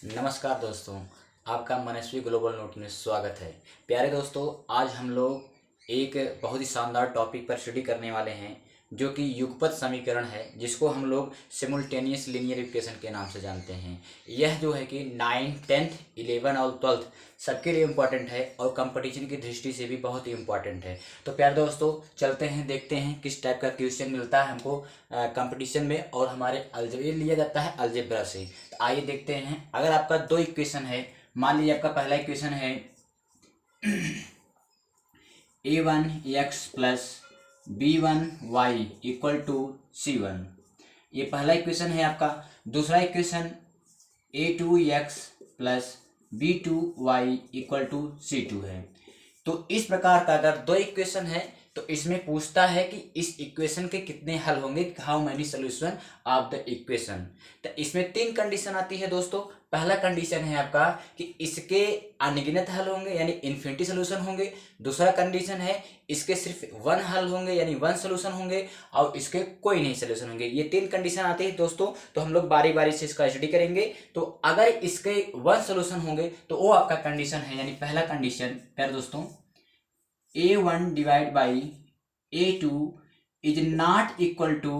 नमस्कार दोस्तों, आपका मनस्वी ग्लोबल नोट में स्वागत है। प्यारे दोस्तों, आज हम लोग एक बहुत ही शानदार टॉपिक पर स्टडी करने वाले हैं जो कि युगपत समीकरण है, जिसको हम लोग सिमुल्टेनियस लीनियर इक्वेशन के नाम से जानते हैं। यह जो है कि 9th 10th 11 और 12th सबके लिए इम्पॉर्टेंट है और कंपटीशन की दृष्टि से भी बहुत ही इम्पॉर्टेंट है। तो प्यारे दोस्तों, चलते हैं, देखते हैं किस टाइप का क्वेश्चन मिलता है हमको कंपटीशन में, और हमारे अलजेब्रा लिया जाता है अलजेब्रा से। तो आइए देखते हैं। अगर आपका दो इक्वेशन है, मान लीजिए आपका पहला इक्वेशन है a1x plus b1y equal to c1, ये पहला इक्वेशन है आपका। दूसरा equation a2x plus b2y equal to c2 है। तो इस प्रकार का अगर दो इक्वेशन है तो इसमें पूछता है कि इस इक्वेशन के कितने हल होंगे, how many solution of the equation. तो इसमें तीन कंडीशन आती है दोस्तों। पहला कंडीशन है आपका कि इसके अनगिनत हल होंगे यानी इन्फिनिटी सोल्यूशन होंगे। दूसरा कंडीशन है इसके सिर्फ वन हल होंगे यानी वन सोल्यूशन होंगे, और इसके कोई नहीं सोल्यूशन होंगे। ये तीन कंडीशन आती है दोस्तों। तो हम लोग बारी बारी से इसका स्टडी करेंगे। तो अगर इसके वन सोल्यूशन होंगे तो वो आपका कंडीशन है, यानी पहला कंडीशन है दोस्तों, a1 divide by a2 is not equal to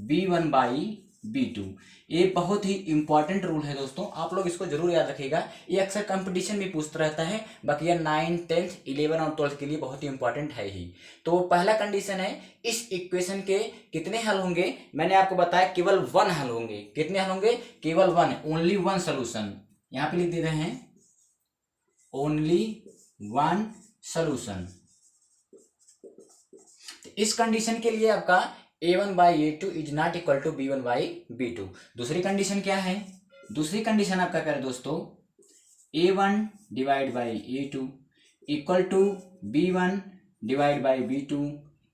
b1 by b2। ये बहुत ही इंपॉर्टेंट रूल है दोस्तों, आप लोग इसको जरूर याद रखिएगा। ये अक्सर कंपटीशन में पूछता रहता है, बाकी ये 9, 10, 11 और 12 के लिए बहुत ही इंपॉर्टेंट है ही। तो पहला कंडीशन है इस इक्वेशन के कितने हल होंगे। मैंने आपको बताया केवल वन हल होंगे। कितने हल होंगे? केवल वन, ओनली वन सोल्यूशन। यहाँ पे लिख दे रहे हैं ओनली वन सोल्यूशन। इस कंडीशन के लिए आपका a1 by a2 is not equal to b1 by b2। दूसरी कंडीशन क्या है? दूसरी कंडीशन आपका क्या है दोस्तों, a1 divide by a2 equal to b1 divide by b2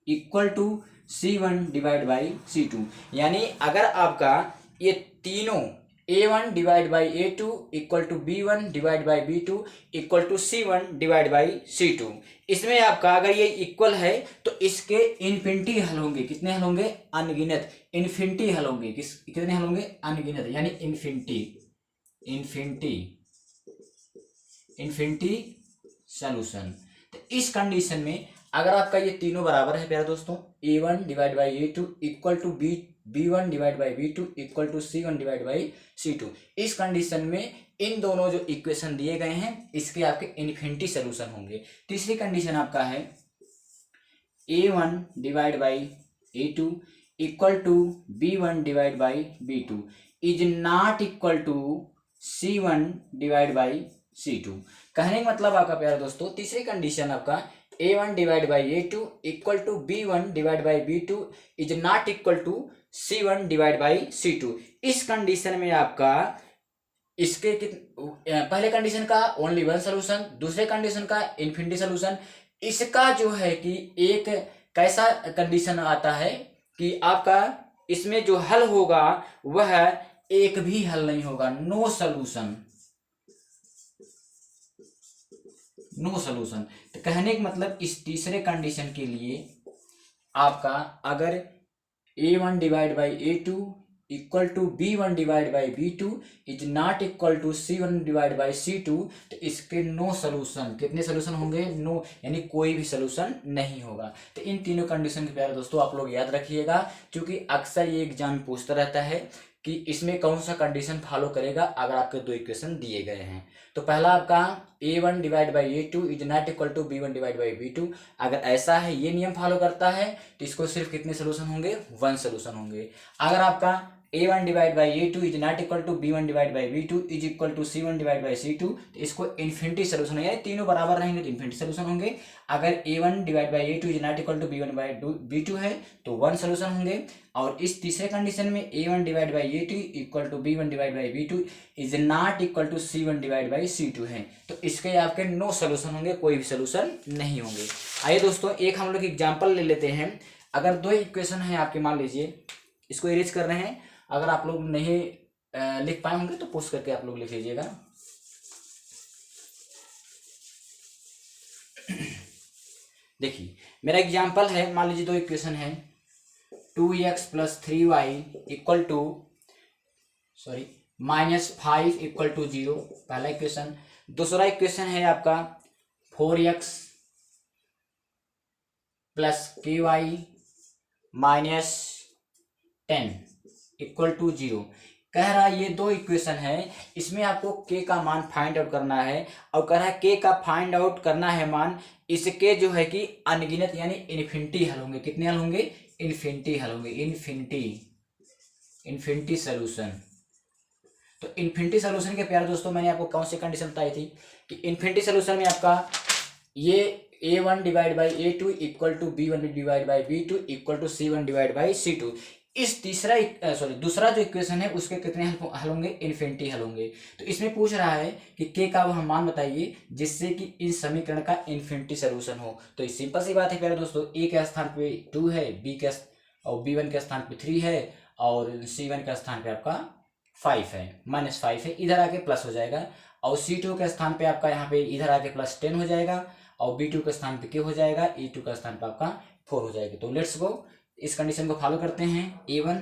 equal to c1 divide by c2। यानी अगर आपका ये तीनों a1 divide by a2 equal to b1 divide by b2 equal to c1 divide by c2, इसमें आपका अगर ये equal है तो इसके इन्फिनिटी हल होंगे। कितने हल होंगे? अनगिनत। इन्फिनिटी हल होंगे। कितने हल होंगे? अनगिनत, यानी इन्फिनिटी इन्फिनिटी इन्फिनिटी सॉल्यूशन। तो इस कंडीशन में अगर आपका ये तीनों बराबर है प्यारे दोस्तों, a1 divide by a2 equal to b1 divide by b2 equal to c1 divide by c2, इस कंडीशन में इन दोनों जो इक्वेशन दिए गए हैं इसके आपके इन्फिनिटी सोल्यूशन होंगे। तीसरी कंडीशन आपका है a1 divide by a2 equal to b1 divide by b2 is not equal to c1 divide by c2। कहने का मतलब आपका प्यारे दोस्तों, तीसरी कंडीशन आपका a1 divide by a2 equal to b1 divide by b2 is not equal to c1 divide by c2। इस condition में आपका इसके पहले कंडीशन का ओनली वन सोल्यूशन, दूसरे कंडीशन का इन्फिनिटी सोल्यूशन। इसका जो है कि एक कैसा कंडीशन आता है कि आपका इसमें जो हल होगा वह एक भी हल नहीं होगा, नो सोल्यूशन, नो सोल्यूशन। तो कहने का मतलब इस तीसरे कंडीशन के लिए आपका अगर a1 divide by a2 equal to b1 divide by b2 is not equal to c1 divide by c2, तो इसके नो सोल्यूशन। कितने सोल्यूशन होंगे? नो, यानी कोई भी सोल्यूशन नहीं होगा। तो इन तीनों कंडीशन के प्यारे दोस्तों आप लोग याद रखिएगा, क्योंकि अक्सर ये एग्जाम पूछता रहता है कि इसमें कौन सा कंडीशन फॉलो करेगा अगर आपके दो इक्वेशन दिए गए हैं। तो पहला आपका a1 divide by a2 is not equal to b1 divide by b2, अगर ऐसा है, ये नियम फॉलो करता है, तो इसको सिर्फ कितने सोल्यूशन होंगे? वन सोल्यूशन होंगे। अगर आपका a1 divide by a2 is not equal to b1 divide by b2 is equal to c1 divide by c2, तो इसको इन्फिनिटी सोल्यूशन है, यानी तीनों बराबर रहेंगे तो इन्फिनिटी सोल्यूशन होंगे। अगर a1 divide by a2 is not equal to b1 by b2 है तो वन सोल्यूशन होंगे। और इस तीसरे कंडीशन में a1 divide by a2 equal to b1 divide by b2 is not equal to c1 divide by c2 है, तो इसके आपके नो सोल्यूशन होंगे, कोई भी सोल्यूशन नहीं होंगे। आइए दोस्तों, एक हम लोग एग्जाम्पल ले लेते हैं। अगर दो इक्वेशन है आपके, मान लीजिए इसको इरेज कर रहे हैं, अगर आप लोग नहीं लिख पाए होंगे तो पोस्ट करके आप लोग लिख लीजिएगा। देखिए मेरा एग्जाम्पल है, मान लीजिए दो इक्वेशन है 2x plus 3y equal to -5 equal to 0, पहला इक्वेशन। दूसरा इक्वेशन है आपका 4x plus ky -10 equal to 0। कह रहा है ये दो इक्वेशन है, इसमें आपको k का मान फाइंड आउट करना है, और कह रहा है k का फाइंड आउट करना है मान, इसके जो है कि अनगिनत यानी इन्फिनिटी हल होंगे। कितने हल होंगे? इन्फिनिटी हल होंगे, इन्फिनिटी सोल्यूशन। तो इन्फिनिटी सोल्यूशन के प्यारे दोस्तों मैंने आपको कौन सी कंडीशन बताई थी कि इन्फिनिटी सोल्यूशन में आपका ये a1 divide by a2 equal to b1 divide by b2 equal to c1 divide by c2। इस दूसरा जो इक्वेशन है उसके कितने हल होंगे? इन्फिनिटी हल होंगे। तो इसमें पूछ रहा है कि k का वह मान बताइए जिससे कि इस समीकरण का इन्फिनिटी सोल्यूशन हो। तो सिंपल सी बात है प्यारे दोस्तों, a के स्थान पे 2 है, और b1 के स्थान पे 3 है, और c1 के स्थान पे आपका 5 है, -5 है, इधर आके प्लस हो जाएगा, और c2 के स्थान पे आपका यहाँ पे इधर आके प्लस 10 हो जाएगा, और b2 के स्थान पे क्या हो जाएगा? e2 का स्थान पे आपका 4 हो जाएगा। तो लेट्स गो, इस कंडीशन को फॉलो करते हैं। a1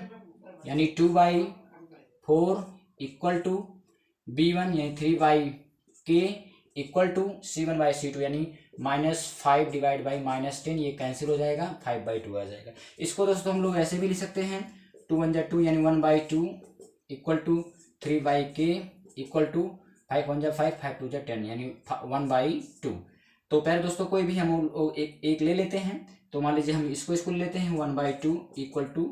यानी 2/4 इक्वल टू b1 यानी 3/k इक्वल टू c1/c2 यानी -5 डिवाइड बाई -10, ये कैंसिल हो जाएगा, 5/2 आ जाएगा। इसको दोस्तों हम लोग ऐसे भी लिख सकते हैं, 2 1 जा 2 यानी 1/2 equal to 3/k equal to 5 1 जा 5 5 2 जा 10 यानी 1/2। तो पहले दोस्तों कोई भी हम एक ले लेते हैं, तो मान लीजिए हम इसको ले लेते हैं, 1/2 इक्वल टू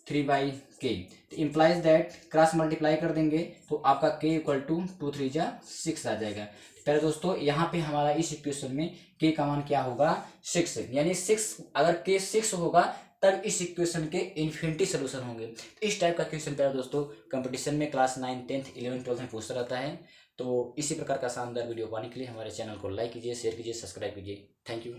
3/k। तो इम्प्लाइज दैट क्रॉस मल्टीप्लाई कर देंगे तो आपका k इक्वल टू 2 3 जा 6 आ जाएगा। पहले दोस्तों यहाँ पे हमारा इस इक्वेशन में k का मान क्या होगा? 6, यानी 6, अगर k 6 होगा तब इस इक्वेशन के इन्फिनिटी सोल्यूशन होंगे। तो इस टाइप का क्वेश्चन पहले दोस्तों कंपटीशन में क्लास 9 10th 11 12 में पूछता रहता है। तो इसी प्रकार का शानदार वीडियो पाने के लिए हमारे चैनल को लाइक कीजिए, शेयर कीजिए, सब्सक्राइब कीजिए। Thank you.